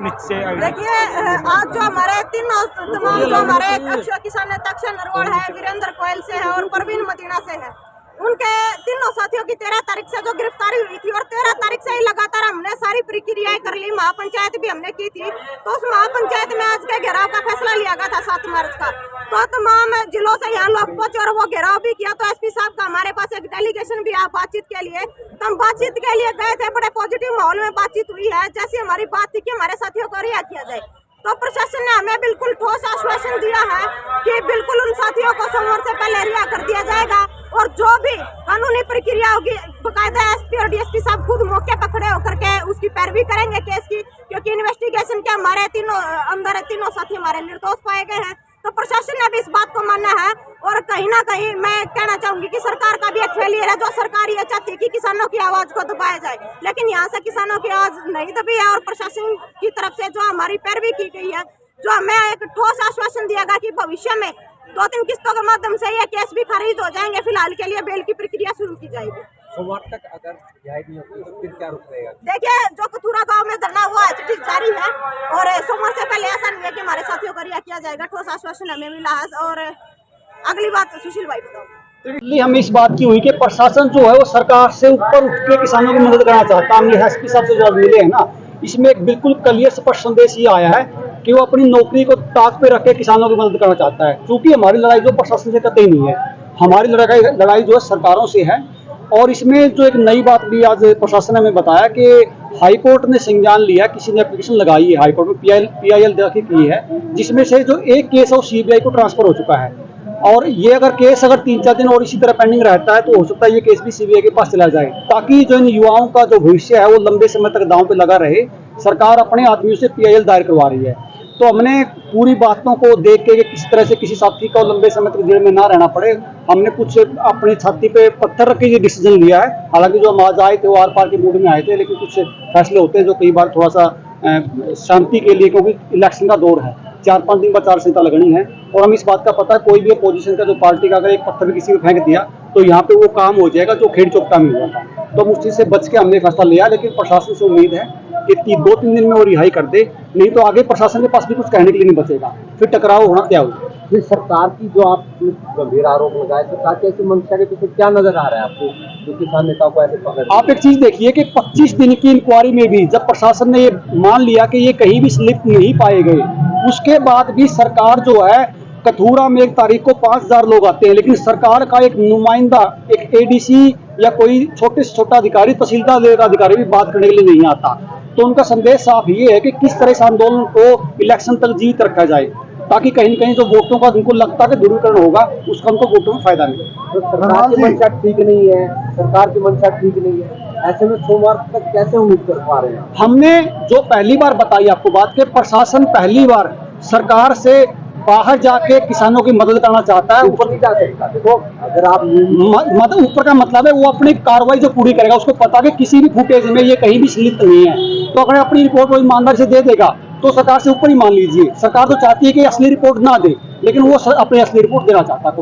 नीचे देखिए, आज जो हमारे तमाम जो हमारे अक्षय किसान नेता अक्षय नरवाल है, वीरेंद्र कोयल से है और परवीन मदीना से है, उनके तीनों साथियों की 13 तारीख से जो गिरफ्तारी हुई थी और 13 तारीख से ही लगातार हमने सारी प्रक्रियाएं कर ली। महापंचायत भी हमने की थी, तो उस महापंचायत में आज के घेराव का फैसला लिया गया था 7 मार्च का। तो तमाम जिलों से यहाँ लोग पहुंचे और वो घेराव भी किया। तो एसपी साहब का हमारे पास एक डेलीगेशन भी आया बातचीत के लिए। तो हम बातचीत के लिए गए थे, बड़े पॉजिटिव माहौल में बातचीत हुई है। जैसी हमारी बात थी कि हमारे साथियों को रिहा किया जाए, तो प्रशासन ने हमें बिल्कुल ठोस आश्वासन दिया है कि बिल्कुल उन साथियों को सोमवार से पहले रिहा कर दिया जाएगा और जो भी कानूनी प्रक्रिया होगी बकायदा एसपी और डीएसपी साहब खुद मौके पर खड़े होकर के उसकी पैरवी करेंगे केस की, क्योंकि इन्वेस्टिगेशन के हमारे तीनों साथी हमारे निर्दोष पाए गए हैं। तो प्रशासन ने भी इस बात को माना है और कहीं ना कहीं मैं कहना चाहूंगी कि सरकार का भी एक फेलियर है। जो सरकार ये चाहती है कि किसानों की आवाज को दबाया जाए, लेकिन यहाँ से किसानों की आवाज नहीं दबी है और प्रशासन की तरफ से जो हमारी पैरवी की गई है, जो हमें एक ठोस आश्वासन दिया गया कि भविष्य में 2-3 किस्तों के माध्यम से ये केस भी खारिज हो जाएंगे। फिलहाल के लिए बेल की प्रक्रिया शुरू की जाएगी। सोमवार तक अगर रिहाई नहीं होती तो फिर क्या रुक रहेगा? देखिए, जो कथूरा गांव में धरना हुआ है चिट्ठी जारी है और सोमवार से पहले ऐसा नहीं है कि हमारे साथियों को रिहा किया जाएगा। ठोस आश्वासन हमें मिला है। और अगली बात सुशील भाई बताओ। हमें इस बात की हुई कि प्रशासन जो है वो सरकार से ऊपर उठ के किसानों की मदद करना चाहता है। हमने एसपी साहब से जो मिले हैं ना, इसमें एक बिल्कुल क्लियर स्पष्ट संदेश ये आया है कि वो अपनी नौकरी को ताक पे रख के किसानों की मदद करना चाहता है। क्योंकि हमारी लड़ाई जो प्रशासन से कतई नहीं है, हमारी लड़ाई जो है सरकारों से है। और इसमें जो एक नई बात भी आज प्रशासन ने हमें बताया कि हाईकोर्ट ने संज्ञान लिया, किसी ने एप्लीकेशन लगाई है हाईकोर्ट में, PIL दाखिल की है, जिसमें से जो एक केस है वो CBI को ट्रांसफर हो चुका है। और ये अगर केस 3-4 दिन और इसी तरह पेंडिंग रहता है तो हो सकता है ये केस भी CBI के पास चला जाए, ताकि जो इन युवाओं का जो भविष्य है वो लंबे समय तक दांव पे लगा रहे। सरकार अपने आदमियों से PIL दायर करवा रही है। तो हमने पूरी बातों को देख के किस तरह से किसी साथी को लंबे समय तक जेल में ना रहना पड़े, हमने कुछ अपनी छाती पे पत्थर रख के ये डिसीजन लिया है। हालांकि जो हम आज आए थे वो आर पार के मूड में आए थे, लेकिन कुछ फैसले होते हैं जो कई बार थोड़ा सा शांति के लिए, क्योंकि इलेक्शन का दौर है, 4-5 दिन बाद 4 संहिता लगनी है। और हम इस बात का पता है कोई भी अपोजिशन का जो पार्टी का अगर एक पत्थर भी किसी को फेंक दिया तो यहाँ पे वो काम हो जाएगा जो खेड़ चौकटा में हुआ था। तो हम उस चीज़ से बच के हमने फैसला लिया। लेकिन प्रशासन से उम्मीद है कि 2-3 दिन में वो रिहाई कर दे, नहीं तो आगे प्रशासन के पास भी कुछ कहने के लिए नहीं बचेगा, फिर टकराव होना क्या होगा। फिर सरकार की जो आप गंभीर आरोप लगाए, सरकार की ऐसी मंशा के पीछे क्या नजर आ रहा है आपको जो किसान नेताओं को ऐसे पकड़? आप एक चीज देखिए कि 25 दिन की इंक्वायरी में भी जब प्रशासन ने ये मान लिया कि ये कहीं भी स्लिप नहीं पाए गए, उसके बाद भी सरकार जो है, कथूरा में 1 तारीख को 5000 लोग आते हैं, लेकिन सरकार का एक नुमाइंदा, एक ADC या कोई छोटे से छोटा अधिकारी, तहसीलदार अधिकारी भी बात करने के लिए नहीं आता। तो उनका संदेश साफ ये है कि किस तरह से आंदोलन को इलेक्शन तक जीत रखा जाए, ताकि कहीं न कहीं जो वोटों का उनको लगता है कि दुरुपयोग होगा, उसका उनको वोटों में फायदा मिले। तो सरकार की मंशा ठीक नहीं है, सरकार की मंशा ठीक नहीं है, ऐसे में सोमवार तक कैसे उम्मीद कर पा रहे हैं? हमने जो पहली बार बताई आपको बात कि प्रशासन पहली बार सरकार से बाहर जाके किसानों की मदद करना चाहता है। ऊपर नहीं जा सकता। देखो, अगर आप मतलब ऊपर का मतलब है वो अपनी कार्रवाई जो पूरी करेगा, उसको पता कि किसी भी फुटेज में ये कहीं भी संलिप्त नहीं है, तो अगर अपनी रिपोर्ट वो ईमानदारी से दे देगा तो सरकार से ऊपर ही मान लीजिए। सरकार तो चाहती है कि असली रिपोर्ट ना दे, लेकिन वो अपनी असली रिपोर्ट देना चाहता है।